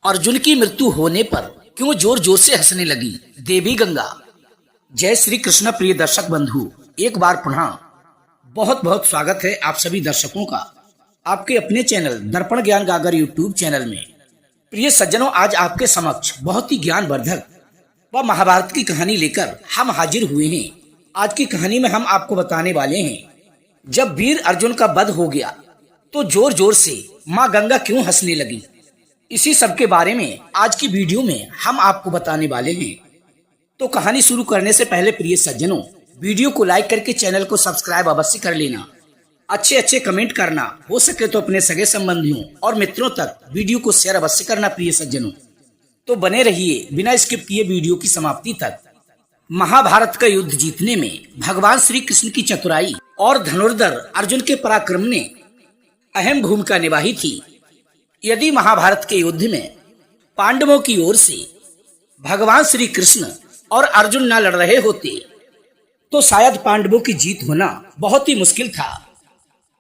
अर्जुन की मृत्यु होने पर क्यों जोर जोर से हंसने लगी देवी गंगा। जय श्री कृष्ण प्रिय दर्शक बंधु, एक बार पुनः बहुत बहुत स्वागत है आप सभी दर्शकों का आपके अपने चैनल दर्पण ज्ञान गागर यूट्यूब चैनल में। प्रिय सज्जनों, आज आपके समक्ष बहुत ही ज्ञानवर्धक व महाभारत की कहानी लेकर हम हाजिर हुए हैं। आज की कहानी में हम आपको बताने वाले हैं, जब वीर अर्जुन का वध हो गया तो जोर जोर से माँ गंगा क्यों हंसने लगी। इसी सब के बारे में आज की वीडियो में हम आपको बताने वाले हैं। तो कहानी शुरू करने से पहले प्रिय सज्जनों, वीडियो को लाइक करके चैनल को सब्सक्राइब अवश्य कर लेना। अच्छे अच्छे कमेंट करना, हो सके तो अपने सगे संबंधियों और मित्रों तक वीडियो को शेयर अवश्य करना। प्रिय सज्जनों, तो बने रहिए बिना स्किप किए वीडियो की समाप्ति तक। महाभारत का युद्ध जीतने में भगवान श्री कृष्ण की चतुराई और धनुर्धर अर्जुन के पराक्रम ने अहम भूमिका निभाई थी। यदि महाभारत के युद्ध में पांडवों की ओर से भगवान श्री कृष्ण और अर्जुन न लड़ रहे होते तो शायद पांडवों की जीत होना बहुत ही मुश्किल था।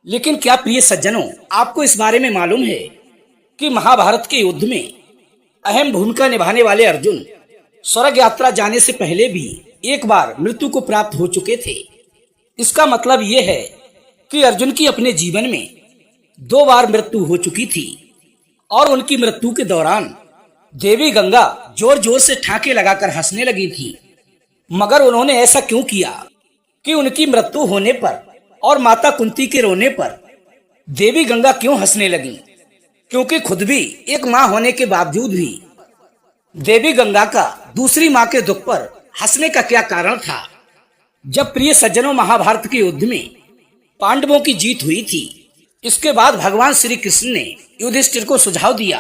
लेकिन क्या प्रिय सज्जनों, आपको इस बारे में मालूम है कि महाभारत के युद्ध में अहम भूमिका निभाने वाले अर्जुन स्वर्ग यात्रा जाने से पहले भी एक बार मृत्यु को प्राप्त हो चुके थे। इसका मतलब यह है कि अर्जुन की अपने जीवन में 2 बार मृत्यु हो चुकी थी और उनकी मृत्यु के दौरान देवी गंगा जोर जोर से ठाके लगाकर हंसने लगी थी। मगर उन्होंने ऐसा क्यों किया कि उनकी मृत्यु होने पर और माता कुंती के रोने पर देवी गंगा क्यों हंसने लगी? क्योंकि खुद भी एक माँ होने के बावजूद भी देवी गंगा का दूसरी माँ के दुख पर हंसने का क्या कारण था? जब प्रिय सज्जनों महाभारत के युद्ध में पांडवों की जीत हुई थी, इसके बाद भगवान श्री कृष्ण ने युधिष्ठिर को सुझाव दिया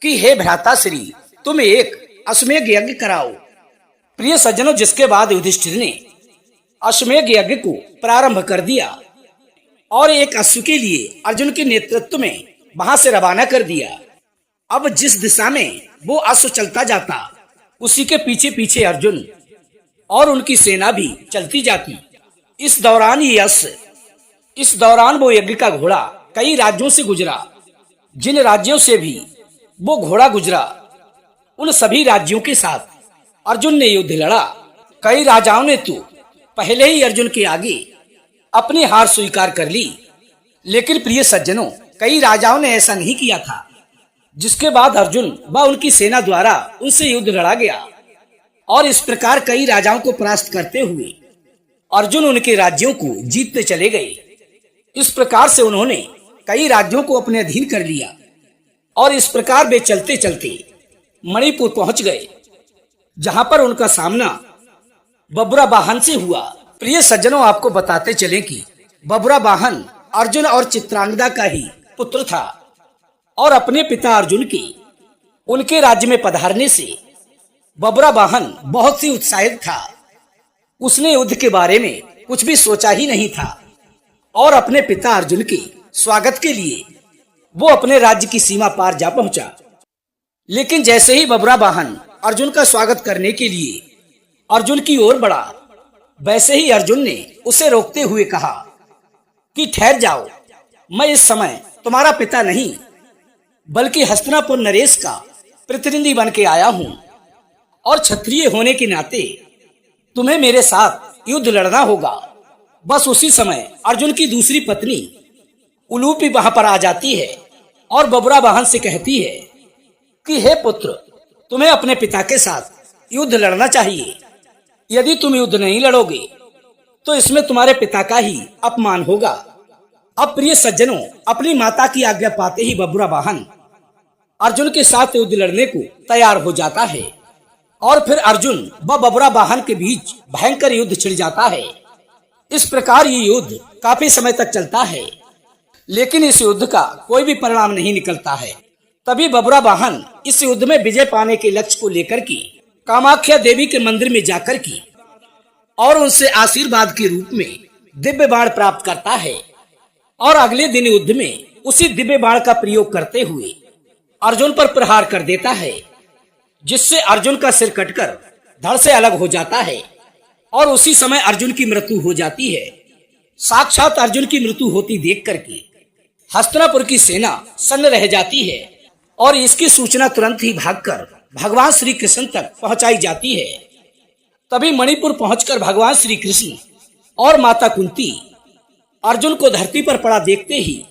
कि हे भ्राता श्री, तुम एक अश्वमेध यज्ञ कराओ। प्रिय सज्जनों, जिसके बाद युधिष्ठिर ने अश्वमेध यज्ञ को प्रारंभ कर दिया और एक अश्व के लिए अर्जुन के नेतृत्व में वहां से रवाना कर दिया। अब जिस दिशा में वो अश्व चलता जाता, उसी के पीछे पीछे अर्जुन और उनकी सेना भी चलती जाती। इस दौरान वो यज्ञ का घोड़ा कई राज्यों से गुजरा। जिन राज्यों से भी वो घोड़ा गुजरा, उन सभी राज्यों के साथ अर्जुन ने युद्ध लड़ा। कई राजाओं ने तो पहले ही अर्जुन के आगे अपनी हार स्वीकार कर ली। लेकिन प्रिय सज्जनों, कई राजाओं ने ऐसा नहीं किया था, जिसके बाद अर्जुन व उनकी सेना द्वारा उनसे युद्ध लड़ा गया और इस प्रकार कई राजाओं को परास्त करते हुए अर्जुन उनके राज्यों को जीतते चले गए। इस प्रकार से उन्होंने कई राज्यों को अपने अधीन कर लिया और इस प्रकार वे चलते चलते मणिपुर पहुंच गए, जहां पर उनका सामना बबुरा वाहन से हुआ। प्रिय सज्जनों, आपको बताते चले कि बबुरा वाहन अर्जुन और चित्रांगदा का ही पुत्र था और अपने पिता अर्जुन के उनके राज्य में पधारने से बबुरा वाहन बहुत ही उत्साहित था। उसने युद्ध के बारे में कुछ भी सोचा ही नहीं था और अपने पिता अर्जुन के स्वागत के लिए वो अपने राज्य की सीमा पार जा पहुंचा। लेकिन जैसे ही बबुरा वाहन अर्जुन का स्वागत करने के लिए अर्जुन की ओर बढ़ा, वैसे ही अर्जुन ने उसे रोकते हुए कहा कि ठहर जाओ, मैं इस समय तुम्हारा पिता नहीं बल्कि हस्तिनापुर नरेश का प्रतिनिधि बन के आया हूं और क्षत्रिय होने के नाते तुम्हें मेरे साथ युद्ध लड़ना होगा। बस उसी समय अर्जुन की दूसरी पत्नी उलूपी वहां पर आ जाती है और बबुरा वाहन से कहती है कि हे पुत्र, तुम्हें अपने पिता के साथ युद्ध लड़ना चाहिए। यदि तुम युद्ध नहीं लड़ोगे तो इसमें तुम्हारे पिता का ही अपमान होगा। अब प्रिय सज्जनों, अपनी माता की आज्ञा पाते ही बबुरा वाहन अर्जुन के साथ युद्ध लड़ने को तैयार हो जाता है और फिर अर्जुन व बबुरा वाहन के बीच भयंकर युद्ध छिड़ जाता है। इस प्रकार ये युद्ध काफी समय तक चलता है, लेकिन इस युद्ध का कोई भी परिणाम नहीं निकलता है। तभी बबुरा वाहन इस युद्ध में विजय पाने के लक्ष्य को लेकर के कामाख्या देवी के मंदिर में जाकर के और उनसे आशीर्वाद के रूप में दिव्य बाण प्राप्त करता है और अगले दिन युद्ध में उसी दिव्य बाण का प्रयोग करते हुए अर्जुन पर प्रहार कर देता है, जिससे अर्जुन का सिर कटकर धड़ से अलग हो जाता है और उसी समय अर्जुन की मृत्यु हो जाती है। साक्षात अर्जुन की मृत्यु होती देख करके हस्तिनापुर की सेना सन्न रह जाती है और इसकी सूचना तुरंत ही भागकर भगवान श्री कृष्ण तक पहुंचाई जाती है। तभी मणिपुर पहुंचकर भगवान श्री कृष्ण और माता कुंती अर्जुन को धरती पर पड़ा देखते ही,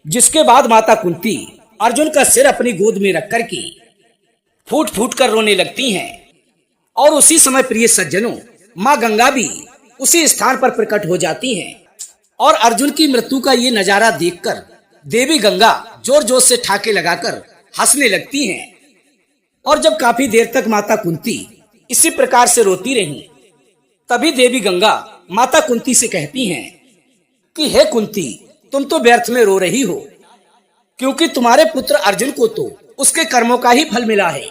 जिसके बाद माता कुंती अर्जुन का सिर अपनी गोद में रख करके फूट फूट कर रोने लगती हैं। और उसी समय प्रिय सज्जनों, माँ गंगा भी उसी स्थान पर प्रकट हो जाती हैं और अर्जुन की मृत्यु का ये नजारा देखकर देवी गंगा जोर जोर से ठाके लगाकर हंसने लगती हैं। और जब काफी देर तक माता कुंती इसी प्रकार से रोती रहीं, तभी देवी गंगा माता कुंती से कहती हैं कि हे कुंती, तुम तो व्यर्थ में रो रही हो, क्योंकि तुम्हारे पुत्र अर्जुन को तो उसके कर्मों का ही फल मिला है।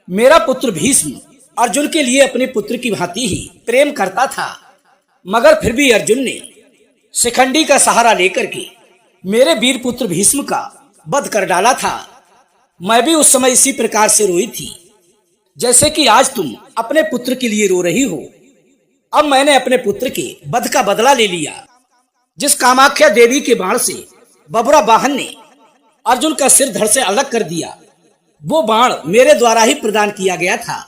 मेरा पुत्र भीष्म अर्जुन के लिए अपने पुत्र की भांति ही प्रेम करता था, मगर फिर भी अर्जुन ने शिखंडी का सहारा लेकर के मेरे वीर पुत्र भीष्म का वध कर डाला था। मैं भी उस समय इसी प्रकार से रोई थी, जैसे कि आज तुम अपने पुत्र के लिए रो रही हो। अब मैंने अपने पुत्र के वध का बदला ले लिया। जिस कामाख्या देवी के बाण से बबरा वाहन ने अर्जुन का सिर धड़ से अलग कर दिया, वो बाण मेरे द्वारा ही प्रदान किया गया था।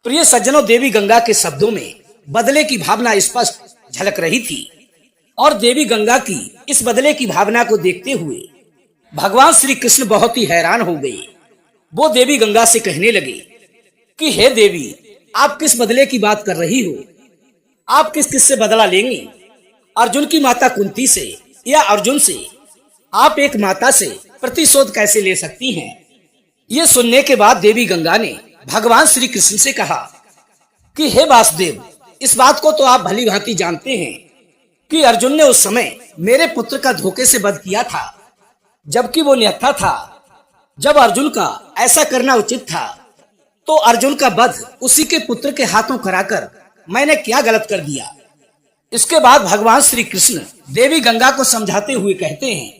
प्रिय सज्जनों, देवी गंगा के शब्दों में बदले की भावना स्पष्ट झलक रही थी और देवी गंगा की इस बदले की भावना को देखते हुए भगवान श्री कृष्ण बहुत ही हैरान हो गए। वो देवी गंगा से कहने लगे कि हे देवी, आप किस बदले की बात कर रही हो? आप किस किस से बदला लेंगी? अर्जुन की माता कुंती से या अर्जुन से? आप एक माता से प्रतिशोध कैसे ले सकती हैं? ये सुनने के बाद देवी गंगा ने भगवान श्री कृष्ण से कहा कि हे वासुदेव, इस बात को तो आप भली भांति जानते हैं कि अर्जुन ने उस समय मेरे पुत्र का धोखे से वध किया था, जबकि वो निहत्था था। जब अर्जुन का ऐसा करना उचित था, तो अर्जुन का वध उसी के पुत्र के हाथों कराकर मैंने क्या गलत कर दिया? इसके बाद भगवान श्री कृष्ण देवी गंगा को समझाते हुए कहते हैं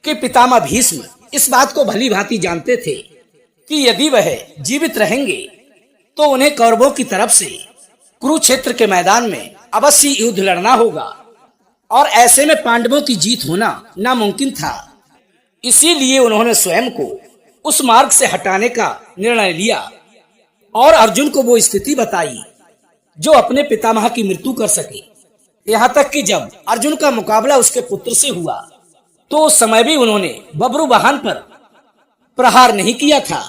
कि पितामह भीष्म इस बात को भली भांति जानते थे कि यदि वह जीवित रहेंगे तो उन्हें कौरवों की तरफ से कुरुक्षेत्र के मैदान में अवश्य युद्ध लड़ना होगा, और ऐसे में पांडवों की जीत होना नामुमकिन था। इसीलिए उन्होंने स्वयं को उस मार्ग से हटाने का निर्णय लिया और अर्जुन को वो स्थिति बताई जो अपने पितामह की मृत्यु कर सके। यहाँ तक कि जब अर्जुन का मुकाबला उसके पुत्र से हुआ, तो उस समय भी उन्होंने बब्रू वाहन पर प्रहार नहीं किया था,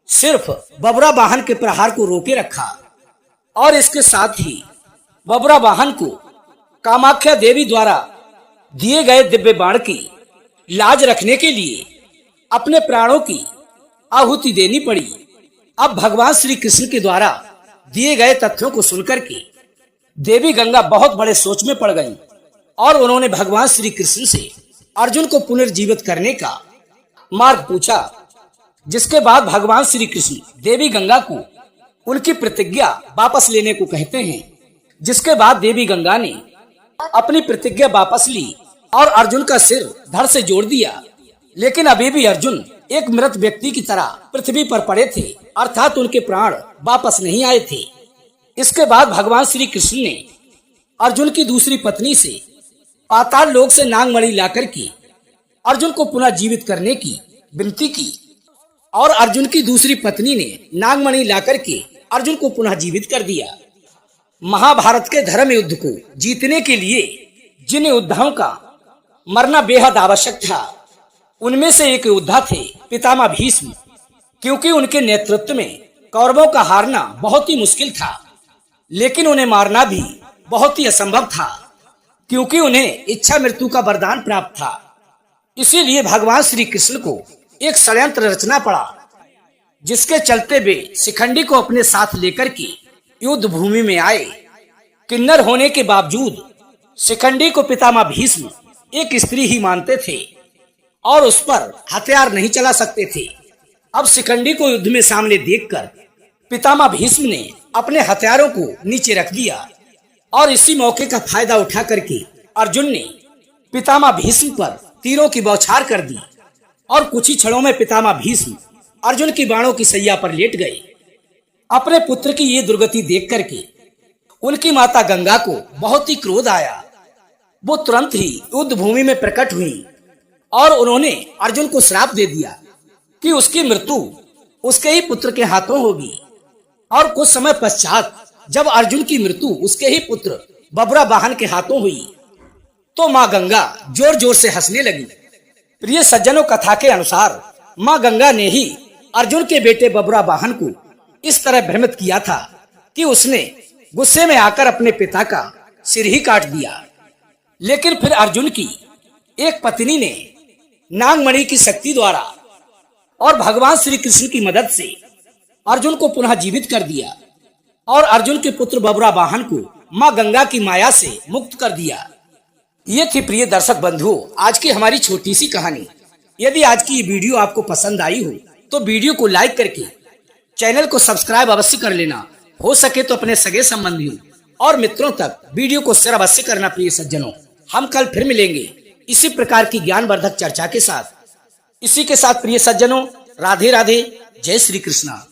सिर्फ बबरा वाहन के प्रहार को रोके रखा। और इसके साथ ही बबरा वाहन को कामाख्या देवी द्वारा दिए गए दिव्य बाण की लाज रखने के लिए अपने प्राणों की आहुति देनी पड़ी। अब भगवान श्री कृष्ण के द्वारा दिए गए तथ्यों को सुनकर के देवी गंगा बहुत बड़े सोच में पड़ गईं और उन्होंने भगवान श्री कृष्ण से अर्जुन को पुनर्जीवित करने का मार्ग पूछा। जिसके बाद भगवान श्री कृष्ण देवी गंगा को उनकी प्रतिज्ञा वापस लेने को कहते हैं। जिसके बाद देवी गंगा ने अपनी प्रतिज्ञा वापस ली और अर्जुन का सिर धड़ से जोड़ दिया। लेकिन अभी भी अर्जुन एक मृत व्यक्ति की तरह पृथ्वी पर पड़े थे, अर्थात उनके प्राण वापस नहीं आए थे। इसके बाद भगवान श्री कृष्ण ने अर्जुन की दूसरी पत्नी से पाताल लोक से नागमणि लाकर के अर्जुन को पुनः जीवित करने की विनती की और अर्जुन की दूसरी पत्नी ने नागमणि लाकर के अर्जुन को पुनः जीवित कर दिया। महाभारत के धर्म युद्ध को जीतने के लिए जिन योद्धाओं का मरना बेहद आवश्यक था, उनमें से एक योद्धा थे पितामह भीष्म, क्योंकि उनके नेतृत्व में कौरवों का हारना बहुत ही मुश्किल था, लेकिन उन्हें मारना भी बहुत ही असंभव था, क्योंकि उन्हें इच्छा मृत्यु का वरदान प्राप्त था। इसीलिए भगवान श्री कृष्ण को एक षड्यंत्र रचना पड़ा, जिसके चलते वे शिखंडी को अपने साथ लेकर के युद्ध भूमि में आए। किन्नर होने के बावजूद शिखंडी को पितामह भीष्म एक स्त्री ही मानते थे और उस पर हथियार नहीं चला सकते थे। अब शिखंडी को युद्ध में सामने देखकर पितामह भीष्म ने अपने हथियारों को नीचे रख दिया और इसी मौके का फायदा उठा करके अर्जुन ने पितामह भीष्म पर तीरों की बौछार कर दी और कुछ ही क्षणों में पितामह भीष्म अर्जुन की बाणों की सैया पर लेट गए। अपने पुत्र की ये दुर्गति देख करके उनकी माता गंगा को बहुत ही क्रोध आया। वो तुरंत ही युद्ध भूमि में प्रकट हुई और उन्होंने अर्जुन को श्राप दे दिया कि उसकी मृत्यु उसके ही पुत्र के हाथों होगी। और कुछ समय पश्चात जब अर्जुन की मृत्यु उसके ही पुत्र बबरा वाहन के हाथों हुई तो माँ गंगा जोर जोर से हंसने लगी। प्रिय सज्जनों, कथा के अनुसार माँ गंगा ने ही अर्जुन के बेटे बबरा वाहन को इस तरह भ्रमित किया था कि उसने गुस्से में आकर अपने पिता का सिर ही काट दिया। लेकिन फिर अर्जुन की एक पत्नी ने नागमणि की शक्ति द्वारा और भगवान श्री कृष्ण की मदद से अर्जुन को पुनः जीवित कर दिया और अर्जुन के पुत्र बबरा वाहन को माँ गंगा की माया से मुक्त कर दिया। ये थी प्रिय दर्शक बंधुओं आज की हमारी छोटी सी कहानी। यदि आज की ये वीडियो आपको पसंद आई हो तो वीडियो को लाइक करके चैनल को सब्सक्राइब अवश्य कर लेना। हो सके तो अपने सगे संबंधियों और मित्रों तक वीडियो को शेयर अवश्य करना। प्रिय सज्जनों, हम कल फिर मिलेंगे इसी प्रकार की ज्ञानवर्धक चर्चा के साथ। इसी के साथ प्रिय सज्जनों, राधे राधे, जय श्री कृष्णा।